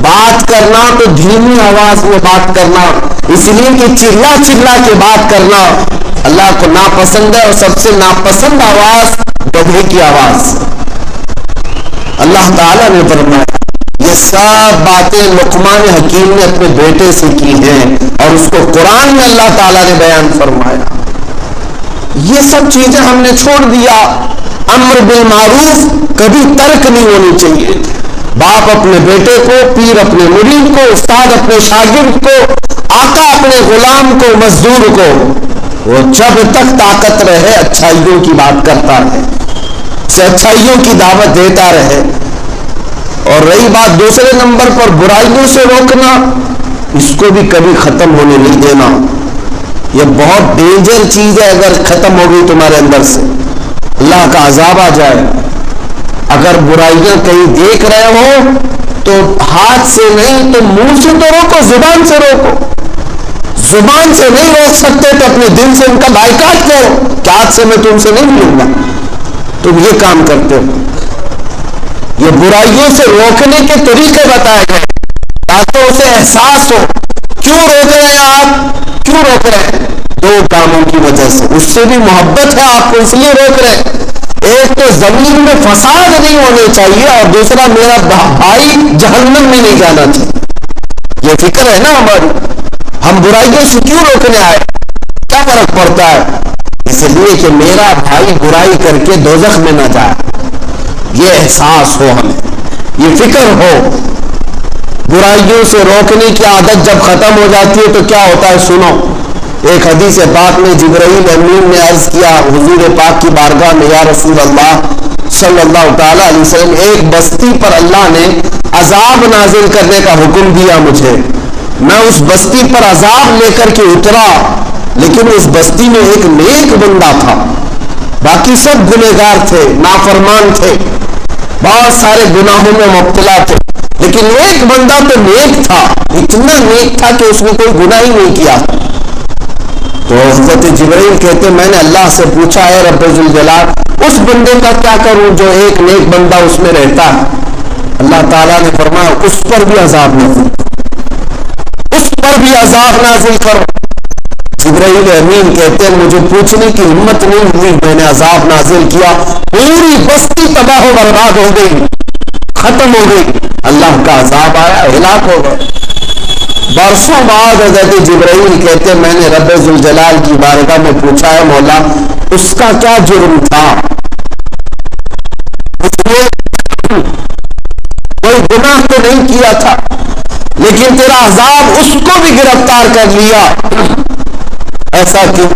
بات کرنا تو دھیمی آواز میں بات کرنا, اس لیے کہ چلا چلا کے بات کرنا اللہ کو ناپسند ہے, اور سب سے ناپسند آواز گدھے کی آواز. اللہ تعالیٰ نے فرمایا یہ سب باتیں لقمان حکیم نے اپنے بیٹے سے کی ہیں اور اس کو قرآن میں اللہ تعالیٰ نے بیان فرمایا. یہ سب چیزیں ہم نے چھوڑ دیا. امر بالمعروف کبھی ترک نہیں ہونی چاہیے. باپ اپنے بیٹے کو، پیر اپنے مرید کو، استاد اپنے شاگرد کو، آقا اپنے غلام کو، مزدور کو، وہ جب تک طاقت رہے اچھائیوں کی بات کرتا رہے، اسے اچھائیوں کی دعوت دیتا رہے. اور رہی بات دوسرے نمبر پر برائیوں سے روکنا، اس کو بھی کبھی ختم ہونے نہیں دینا. یہ بہت ڈینجر چیز ہے. اگر ختم ہو گئی تمہارے اندر سے اللہ کا عذاب آ جائے. اگر برائیاں کہیں دیکھ رہے ہو تو ہاتھ سے نہیں تو منہ سے تو روکو، زبان سے روکو. زبان سے نہیں روک سکتے تو اپنے دل سے ان کا بائیکاٹ کرو کہ آج سے میں تم سے نہیں ملوں گا. تم یہ کام کرتے ہو. یہ برائیوں سے روکنے کے طریقے بتائے گئے تاکہ اسے احساس ہو. کیوں روک رہے ہیں آپ؟ کیوں روک رہے ہیں؟ دو کاموں کی وجہ سے. اس سے بھی محبت ہے آپ کو اس لیے روک رہے ہیں. ایک تو زمین میں فساد نہیں ہونے چاہیے اور دوسرا میرا بھائی جہنم میں نہیں جانا چاہیے. یہ فکر ہے نا ہماری. ہم برائیوں سے کیوں روکنے آئے؟ کیا فرق پڑتا ہے؟ اس لیے کہ میرا بھائی برائی کر کے دوزخ میں نہ جائے. یہ احساس ہو ہمیں، یہ فکر ہو. برائیوں سے روکنے کی عادت جب ختم ہو جاتی ہے تو کیا ہوتا ہے سنو. ایک حدیث پاک میں جبرائیل امین نے عرض کیا حضور پاک کی بارگاہ میں، یا رسول اللہ صلی اللہ تعالی علیہ وسلم، ایک بستی پر اللہ نے عذاب نازل کرنے کا حکم دیا مجھے. میں اس بستی پر عذاب لے کر کے اترا، لیکن اس بستی میں ایک نیک بندہ تھا. باقی سب گنہگار تھے، نافرمان تھے، بہت سارے گناہوں میں مبتلا تھے، لیکن ایک بندہ تو نیک تھا. اتنا نیک تھا کہ اس نے کوئی گناہ ہی نہیں کیا. تو حضرت جبرائیل کہتے میں نے اللہ سے پوچھا ہے رب ذوالجلال اس بندے کا کیا کروں جو ایک نیک بندہ اس میں رہتا ہے. اللہ تعالیٰ نے فرمایا اس پر بھی عذاب نازل کرو، اس پر بھی عذاب نازل کرو. جبرائیل امین کہتے ہیں مجھے پوچھنے کی ہمت نہیں ہوئی، میں نے عذاب نازل کیا. پوری بستی تباہ و برباد ہو گئی، ختم ہو گئی. اللہ کا عذاب آیا، ہلاک ہو گئے. برسوں بعد حضرت جبرائیل کہتے میں نے رب ذوالجلال کی بارگاہ میں پوچھا ہے مولا اس کا کیا جرم تھا؟ اس نے کوئی گناہ تو نہیں کیا تھا، لیکن تیرا عذاب اس کو بھی گرفتار کر لیا. ایسا کیوں؟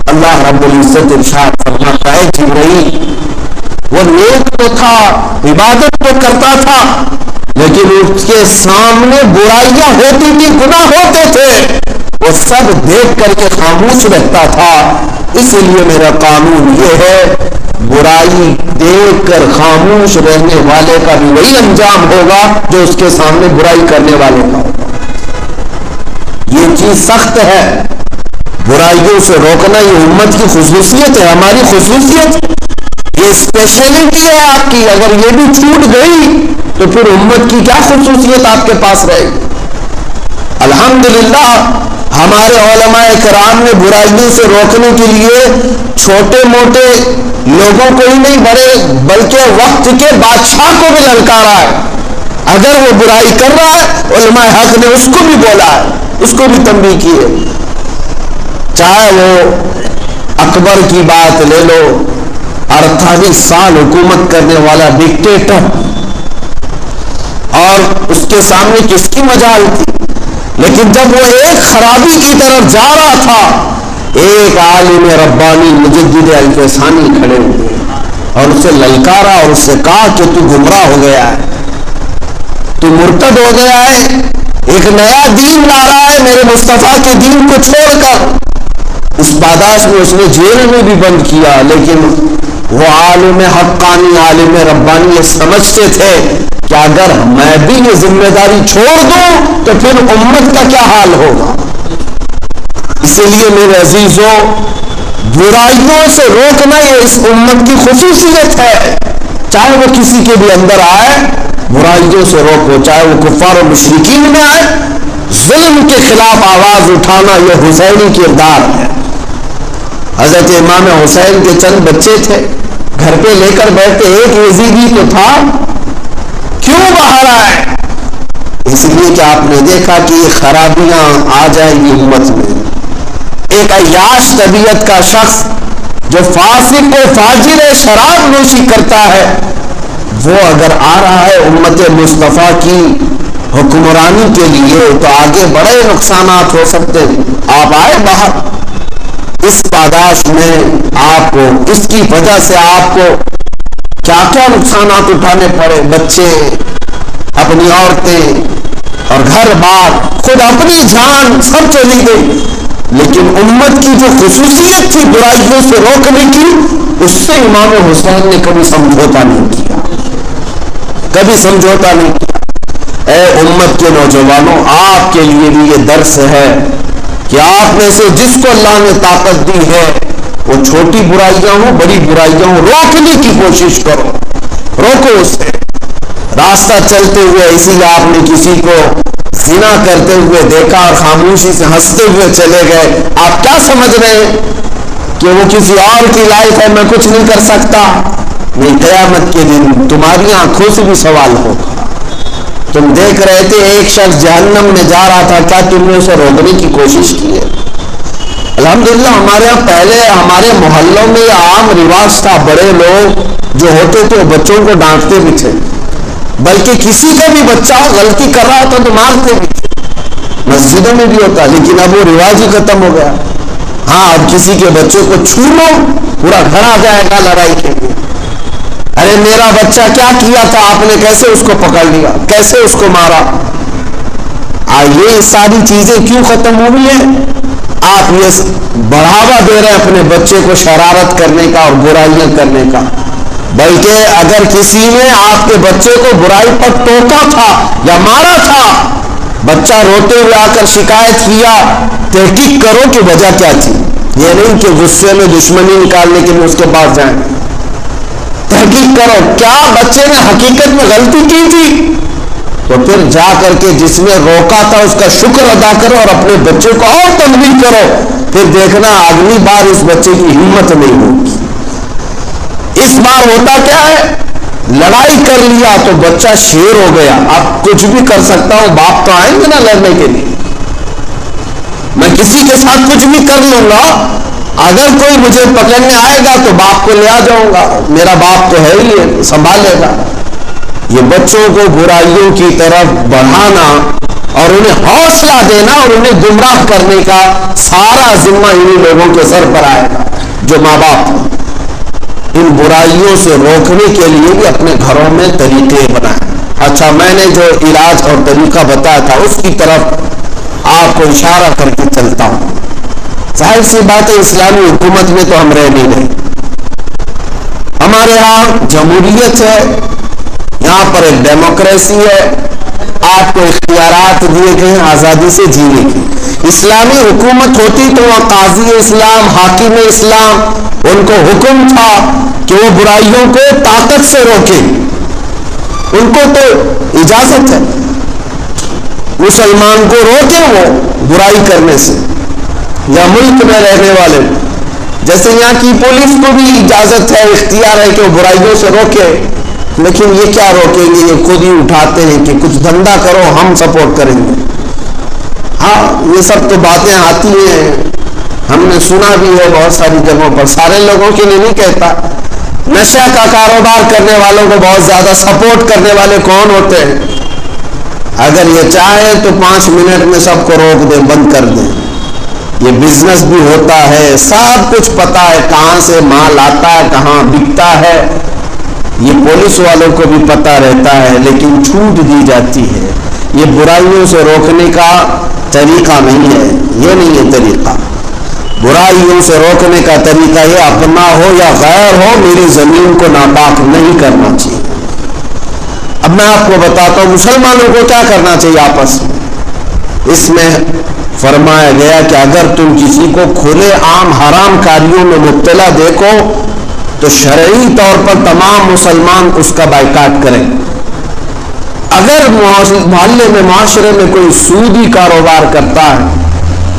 اللہ رب العزت ارشاد فرماتا ہے جبرائیل وہ نیک تو تھا، عبادت تو کرتا تھا، لیکن اس کے سامنے برائیاں ہوتی تھی، گناہ ہوتے تھے، وہ سب دیکھ کر کے خاموش رہتا تھا. اس لیے میرا قانون یہ ہے برائی دیکھ کر خاموش رہنے والے کا بھی وہی انجام ہوگا جو اس کے سامنے برائی کرنے والے کا ہوگا. یہ چیز سخت ہے. برائیوں سے روکنا یہ امت کی خصوصیت ہے، ہماری خصوصیت، یہ اسپیشلٹی ہے آپ کی. اگر یہ بھی چھوٹ گئی تو پھر امت کی کیا خصوصیت آپ کے پاس رہے گی؟ الحمدللہ ہمارے علماء کرام نے برائیوں سے روکنے کے لیے چھوٹے موٹے لوگوں کو ہی نہیں بلکہ وقت کے بادشاہ کو بھی للکارا ہے. اگر وہ برائی کر رہا ہے علماء حق نے اس کو بھی بولا ہے، اس کو بھی تنبیہ کی ہے. چاہے وہ اکبر کی بات لے لو، 48 سال حکومت کرنے والا ڈکٹیٹر، اور اس کے سامنے کس کی مجال تھی. لیکن جب وہ ایک خرابی کی طرف جا رہا تھا، ایک عالم ربانی مجدد الفسانی کھڑے ہوئے اور اسے للکارا اور اس سے کہا کہ تو گمراہ ہو گیا ہے، تو مرتد ہو گیا ہے، ایک نیا دین لا رہا ہے میرے مصطفیٰ کے دین کو چھوڑ کر. اس پاداش میں اس نے جیل میں بھی بند کیا، لیکن وہ عالم حقانی عالم ربانی یہ سمجھتے تھے کہ اگر میں بھی یہ ذمہ داری چھوڑ دوں تو پھر امت کا کیا حال ہوگا. اس لیے میرے عزیزوں برائیوں سے روکنا یہ اس امت کی خصوصیت ہے. چاہے وہ کسی کے بھی اندر آئے برائیوں سے روکو، چاہے وہ کفار و مشرکین میں آئے. ظلم کے خلاف آواز اٹھانا یہ حسینی کردار ہے. حضرت امام حسین کے چند بچے تھے، گھر پہ لے کر بیٹھے. ایک یزیدی تو تھا کیوں باہر آئے؟ اس لیے کہ آپ نے دیکھا کہ یہ خرابیاں آ جائیں گی امت میں. ایک عیاش طبیعت کا شخص جو فاسق و فاجر شراب نوشی کرتا ہے، وہ اگر آ رہا ہے امت مصطفیٰ کی حکمرانی کے لیے تو آگے بڑے نقصانات ہو سکتے ہیں. آپ آئے باہر، اس پاداش میں آپ کو، اس کی وجہ سے آپ کو کیا کیا نقصانات اٹھانے پڑے. بچے، اپنی عورتیں اور گھر بار، خود اپنی جان سب چلی گئی. لیکن امت کی جو خصوصیت تھی برائیوں سے روکنے کی، اس سے امام حسین نے کبھی سمجھوتا نہیں کیا، کبھی سمجھوتا نہیں کیا. اے امت کے نوجوانوں، آپ کے لیے بھی یہ درس ہے کہ آپ میں سے جس کو اللہ نے طاقت دی ہے، وہ چھوٹی برائیاں ہوں بڑی برائیاں ہوں، روکنے کی کوشش کرو، روکو اسے. راستہ چلتے ہوئے اسی لیے آپ نے کسی کو زنا کرتے ہوئے دیکھا اور خاموشی سے ہنستے ہوئے چلے گئے. آپ کیا سمجھ رہے ہیں کہ وہ کسی اور کی لائف ہے، میں کچھ نہیں کر سکتا؟ نہیں، قیامت کے دن تمہاری آنکھوں سے بھی سوال ہوگا. تم دیکھ رہے تھے ایک شخص جہنم میں جا رہا تھا، کیا تم نے اسے روکنے کی کوشش کی ہے؟ الحمدللہ ہمارے یہاں پہلے ہمارے محلوں میں یہ عام رواج تھا، بڑے لوگ جو ہوتے تھے وہ بچوں کو ڈانٹتے بھی تھے، بلکہ کسی کا بھی بچہ غلطی کر رہا ہوتا تو مارتے بھی تھے. مسجدوں میں بھی ہوتا، لیکن اب وہ رواج ہی ختم ہو گیا. ہاں، اب کسی کے بچے کو چھو لو پورا گھر آ جائے گا لڑائی کے لیے. ارے میرا بچہ کیا کیا تھا آپ نے، کیسے اس کو پکڑ لیا، کیسے اس کو مارا؟ یہ ساری چیزیں کیوں ختم ہوئی ہیں؟ آپ یہ بڑھاوا دے رہے ہیں اپنے بچے کو شرارت کرنے کا اور برائیاں کرنے کا. بلکہ اگر کسی نے آپ کے بچے کو برائی پر ٹوکا تھا یا مارا تھا، بچہ روتے ہوئے آ کر شکایت کیا، تحقیق کرو کہ وجہ کیا تھی. یہ نہیں کہ غصے میں دشمنی نکالنے کے لیے اس کے پاس جائیں. تحقیق کرو کیا بچے نے حقیقت میں غلطی کی تھی، تو پھر جا کر کے جس نے روکا تھا اس کا شکر ادا کرو اور اپنے بچے کو اور تنبیہ کرو. پھر دیکھنا اگلی بار اس بچے کی ہمت نہیں ہوگی. اس بار ہوتا کیا ہے، لڑائی کر لیا تو بچہ شیر ہو گیا، اب کچھ بھی کر سکتا ہوں، باپ تو آئیں گے نا لڑنے کے لیے، میں کسی کے ساتھ کچھ بھی کر لوں گا. اگر کوئی مجھے پکڑنے آئے گا تو باپ کو لے آ جاؤں گا، میرا باپ تو ہے ہی، سنبھالے گا. یہ بچوں کو برائیوں کی طرف بڑھانا اور انہیں حوصلہ دینا اور انہیں گمراہ کرنے کا سارا ذمہ انہی لوگوں کے سر پر آئے گا جو ماں باپ ہیں. ان برائیوں سے روکنے کے لیے بھی اپنے گھروں میں طریقے بنائیں. اچھا، میں نے جو علاج اور طریقہ بتایا تھا اس کی طرف آپ کو اشارہ کر کے چلتا ہوں. ظاہر سی بات ہے اسلامی حکومت میں تو ہم رہ نہیں رہے. ہمارے ہاں جمہوریت ہے، یہاں پر ایک ڈیموکریسی ہے، آپ کو اختیارات دیے گئے ہیں آزادی سے جینے کی. اسلامی حکومت ہوتی تو وہ قاضی اسلام، حاکم اسلام، ان کو حکم تھا کہ وہ برائیوں کو طاقت سے روکیں. ان کو تو اجازت ہے مسلمان کو روکیں وہ برائی کرنے سے، یا ملک میں رہنے والے. جیسے یہاں کی پولیس کو بھی اجازت ہے، اختیار ہے کہ وہ برائیوں سے روکے، لیکن یہ کیا روکیں گے، یہ خود ہی اٹھاتے ہیں کہ کچھ دھندا کرو ہم سپورٹ کریں گے. ہاں، یہ سب تو باتیں آتی ہیں، ہم نے سنا بھی ہے بہت ساری جگہوں پر. سارے لوگوں کے لیے نہیں کہتا. نشہ کا کاروبار کرنے والوں کو بہت زیادہ سپورٹ کرنے والے کون ہوتے ہیں؟ اگر یہ چاہے تو 5 منٹ میں سب کو روک دیں، بند کر دیں. یہ بزنس بھی ہوتا ہے، سب کچھ پتا ہے، کہاں سے مال آتا ہے، کہاں بکتا ہے، یہ پولیس والوں کو بھی پتا رہتا ہے، لیکن چھوٹ دی جاتی ہے. یہ برائیوں سے روکنے کا طریقہ نہیں ہے، یہ نہیں ہے طریقہ. برائیوں سے روکنے کا طریقہ یہ اپنا ہو یا غیر ہو، میری زمین کو ناپاک نہیں کرنا چاہیے. اب میں آپ کو بتاتا ہوں مسلمانوں کو کیا کرنا چاہیے آپس میں. اس میں فرمایا گیا کہ اگر تم کسی کو کھلے عام حرام کاریوں میں مبتلا دیکھو تو شرعی طور پر تمام مسلمان اس کا بائیکاٹ کریں. اگر محلے میں معاشرے میں کوئی سودی کاروبار کرتا ہے،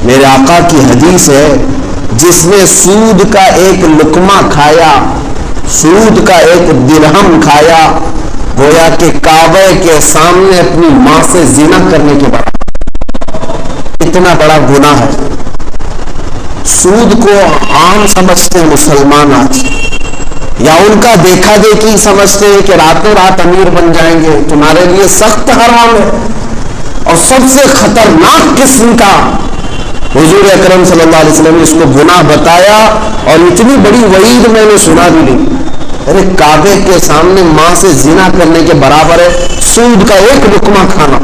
میرے آقا کی حدیث ہے، جس نے سود کا ایک لقمہ کھایا، سود کا ایک درہم کھایا، گویا کہ کعبے کے سامنے اپنی ماں سے زنا کرنے کے بعد اتنا بڑا گناہ ہے۔ سود کو عام سمجھتے ہیں مسلمان آج، یا ان کا دیکھا دیکھی سمجھتے ہیں کہ راتوں رات امیر بن جائیں گے۔ تمہارے لیے سخت حرام ہے، اور سب سے خطرناک قسم کا حضور اکرم صلی اللہ علیہ وسلم نے اس کو گناہ بتایا، اور اتنی بڑی وعید میں نے سنا بھی نہیں۔ ارے کعبے کے سامنے ماں سے زنا کرنے کے برابر ہے سود کا ایک لقمہ کھانا۔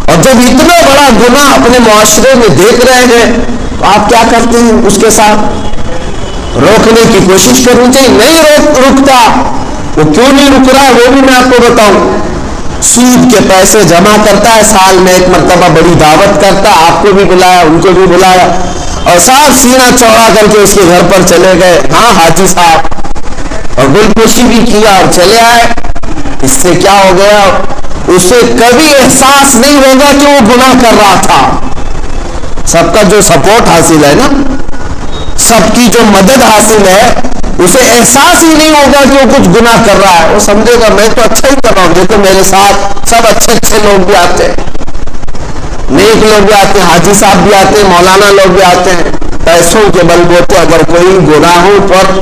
اور جب اتنا بڑا گناہ اپنے معاشرے میں دیکھ رہے ہیں تو آپ کیا کرتے ہیں اس کے ساتھ؟ روکنے کی کوشش کرنی چاہیے، نہیں رکتا۔ وہ کیوں نہیں رک رہا ہے وہ بھی میں آپ کو بتاؤں۔ سود کے پیسے جمع کرتا ہے، سال میں ایک مرتبہ بڑی دعوت کرتا ہے، آپ کو بھی بلایا ان کو بھی بلایا، اور ساتھ سینہ چوڑا کر کے اس کے گھر پر چلے گئے، ہاں حاجی صاحب، اور گل پوشی بھی کیا اور چلے آئے۔ اس سے کیا ہو گیا؟ اسے کبھی احساس نہیں ہوگا کہ وہ گناہ کر رہا تھا۔ سب کا جو سپورٹ حاصل ہے نا، سب کی جو مدد حاصل ہے، اسے احساس ہی نہیں ہوگا کہ وہ کچھ گناہ کر رہا ہے۔ وہ سمجھے گا میں تو اچھا ہی کر رہا ہوں، دیکھو میرے ساتھ سب اچھے اچھے لوگ بھی آتے ہیں، نیک لوگ بھی آتے ہیں، حاجی صاحب بھی آتے ہیں، مولانا لوگ بھی آتے ہیں۔ پیسوں کے بل بوتے اگر کوئی گناہوں پر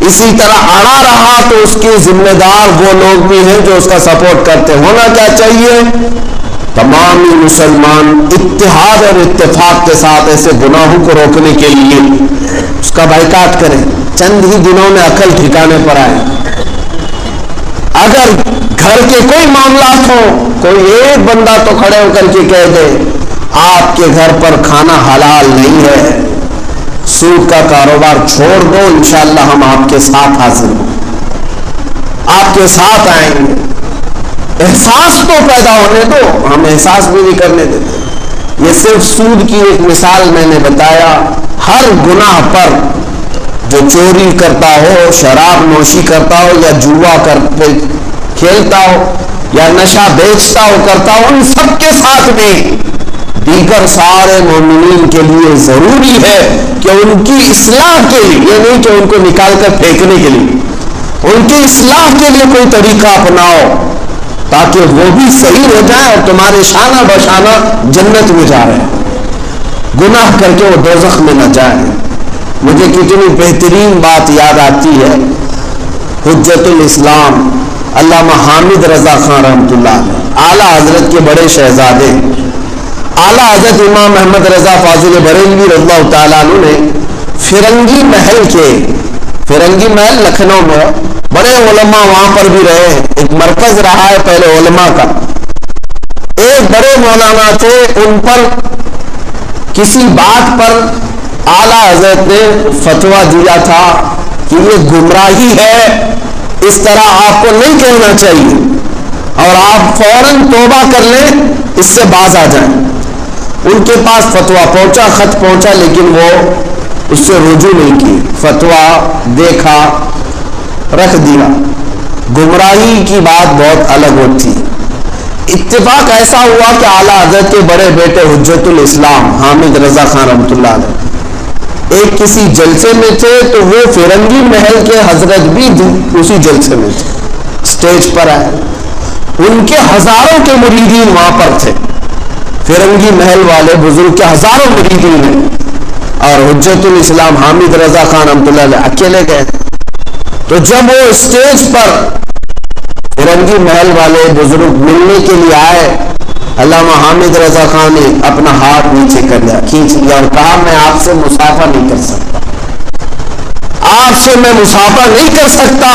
اسی طرح اڑا رہا تو اس کے ذمہ دار وہ لوگ بھی ہیں جو اس کا سپورٹ کرتے ہیں۔ ہونا کیا چاہیے؟ تمام مسلمان اتحاد اور اتفاق کے ساتھ ایسے گناہوں کو روکنے کے لیے اس کا بائیکاٹ کریں۔ چند ہی دنوں میں عقل ٹھکانے پر آئے۔ اگر گھر کے کوئی معاملات ہوں، کوئی ایک بندہ تو کھڑے ہو کر کے کہہ دے آپ کے گھر پر کھانا حلال نہیں ہے، سود کا کاروبار چھوڑ دو، انشاءاللہ ہم آپ کے ساتھ حاضر ہوں، آپ کے ساتھ آئیں گے۔ احساس تو پیدا ہونے دو، ہم احساس بھی نہیں کرنے دیتے۔ یہ صرف سود کی ایک مثال میں نے بتایا۔ ہر گناہ پر جو چوری کرتا ہو، شراب نوشی کرتا ہو، یا جوا کھیلتا ہو، یا نشہ بیچتا ہو کرتا ہو، ان سب کے ساتھ میں دیگر سارے مومنین کے لیے ضروری ہے کہ ان کی اصلاح کے لیے، یہ نہیں کہ ان کو نکال کر پھینکنے کے لیے، ان کی اصلاح کے لیے کوئی طریقہ اپناؤ تاکہ وہ بھی صحیح ہو جائے اور تمہارے شانہ بشانہ جنت میں جا رہے ہیں، گناہ کر کے وہ دوزخ میں نہ جائیں۔ مجھے کتنی بہترین بات یاد آتی ہے، حجت الاسلام علامہ حامد رضا خان رحمۃ اللہ علیہ، اعلیٰ حضرت کے بڑے شہزادے، اعلیٰ حضرت امام احمد رضا فاضل بریلوی رضی اللہ تعالیٰ عنہ نے فرنگی محل کے، فرنگی محل لکھنؤ میں، بڑے علماء وہاں پر بھی رہے، ایک مرکز رہا ہے پہلے علماء کا۔ ایک بڑے مولانا تھے، ان پر کسی بات پر اعلیٰ حضرت نے فتویٰ دیا تھا کہ یہ گمراہی ہے، اس طرح آپ کو نہیں کہنا چاہیے، اور آپ فوراً توبہ کر لیں، اس سے باز آ جائیں۔ ان کے پاس فتویٰ پہنچا، خط پہنچا، لیکن وہ اس سے رجوع نہیں کی، فتویٰ دیکھا، رکھ دیا۔ گمراہی کی بات بہت الگ ہوتی۔ اتفاق ایسا ہوا کہ اعلیٰ حضرت کے بڑے بیٹے حجت الاسلام حامد رضا خان رحمۃ اللہ علیہ ایک کسی جلسے میں تھے، تو وہ فرنگی محل کے حضرت بھی اسی جلسے میں تھے، اسٹیج پر آئے، ان کے ہزاروں کے مریدین وہاں پر تھے، فرنگی محل والے بزرگ کے ہزاروں مریدین ہیں، اور حجت الاسلام حامد رضا خان رحمۃ اللہ علیہ اکیلے گئے۔ تو جب وہ اسٹیج پر فرنگی محل والے بزرگ ملنے کے لیے آئے، علامہ حامد رضا خان نے اپنا ہاتھ نیچے کر لیا، کھینچ لیا، اور کہا میں آپ سے مصافحہ نہیں کر سکتا، آپ سے میں مصافحہ نہیں کر سکتا،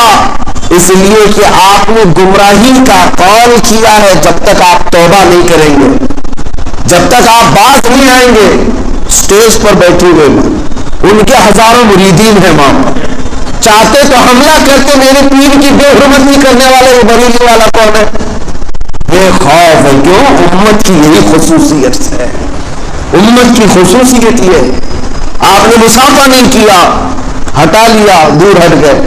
اس لیے کہ آپ نے گمراہی کا قول کیا ہے۔ جب تک آپ توبہ نہیں کریں گے، جب تک آپ باز نہیں آئیں گے، اسٹیج پر بیٹھے ہوئے ان کے ہزاروں مریدین ہیں وہاں پر، چاہتے تو حملہ کرتے، میرے پیر کی بے حرمتی کرنے والے وہ بریلی والا کون ہے؟ بے خوف ہے، کیوں؟ امت کی یہی خصوصیت ہے، امت کی خصوصیت یہ، آپ نے مصافحہ نہیں کیا، ہٹا لیا، دور ہٹ گئے۔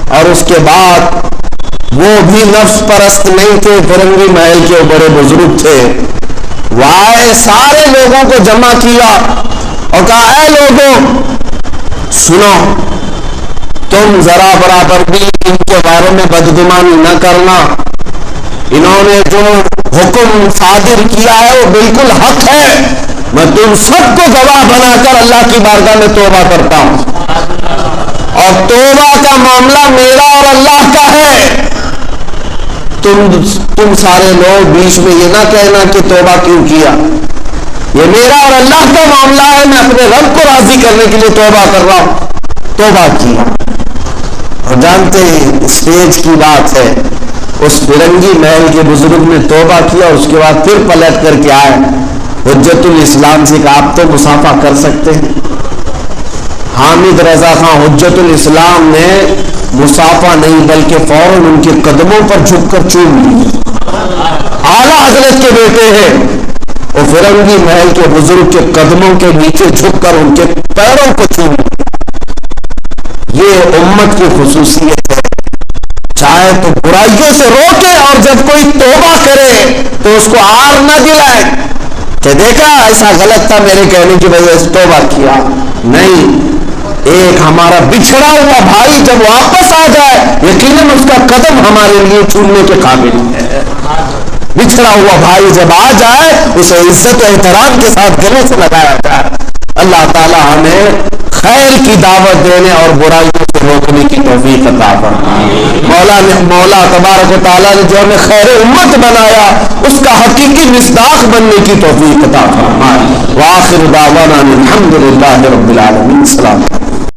اور اس کے بعد وہ بھی نفس پرست نہیں تھے، فرنگی محل کے بڑے بزرگ تھے، وہ آئے، سارے لوگوں کو جمع کیا اور کہا اے لوگوں سنو، تم ذرا برابر بھی ان کے بارے میں بدگمانی نہ کرنا. انہوں نے جو حکم صادر کیا ہے وہ بالکل حق ہے. میں تم سب کو گواہ بنا کر اللہ کی بارگاہ میں توبہ کرتا ہوں، اور توبہ کا معاملہ میرا اور اللہ کا ہے. تم سارے لوگ بیچ میں یہ نہ کہنا کہ توبہ کیوں کیا. یہ میرا اور اللہ کا معاملہ ہے. میں اپنے رب کو راضی کرنے کے لیے توبہ کر رہا ہوں. توبہ کی. اور جانتے ہیں اسٹیج کی بات ہے، اس فرنگی محل کے بزرگ نے توبہ کیا، اس کے بعد پھر پلٹ کر کے آئے حجت الاسلام سے کہ آپ تو مصافحہ کر سکتے ہیں. حامد رضا خان حجت الاسلام نے مصافحہ نہیں بلکہ فوراً ان کے قدموں پر جھک کر چوم لی. اعلیٰ حضرت کے بیٹے ہیں، وہ فرنگی محل کے بزرگ کے قدموں کے نیچے جھک کر ان کے پیروں کو چوم لی. یہ امت کی خصوصیت ہے. چاہے تو برائیوں سے روکے، اور جب کوئی توبہ کرے تو اس کو آر نہ دلائے کہ دیکھا ایسا غلط تھا میرے کہنے کی وجہ سے توبہ کیا. نہیں، ایک ہمارا بچھڑا ہوا بھائی جب واپس آ جائے یقیناً اس کا قدم ہمارے لیے چومنے کے قابل ہے. بچھڑا ہوا بھائی جب آ جائے اسے عزت و احترام کے ساتھ گلے سے لگایا جائے. اللہ تعالی ہمیں خیر کی دعوت دینے اور برائیوں سے روکنے کی توفیق عطا فرمائے. مولا تبارک و تعالیٰ نے جو ہمیں خیر امت بنایا اس کا حقیقی مصداق بننے کی توفیق عطا فرمائے. وآخر دعوانا الحمد للہ رب العالمین. السلام.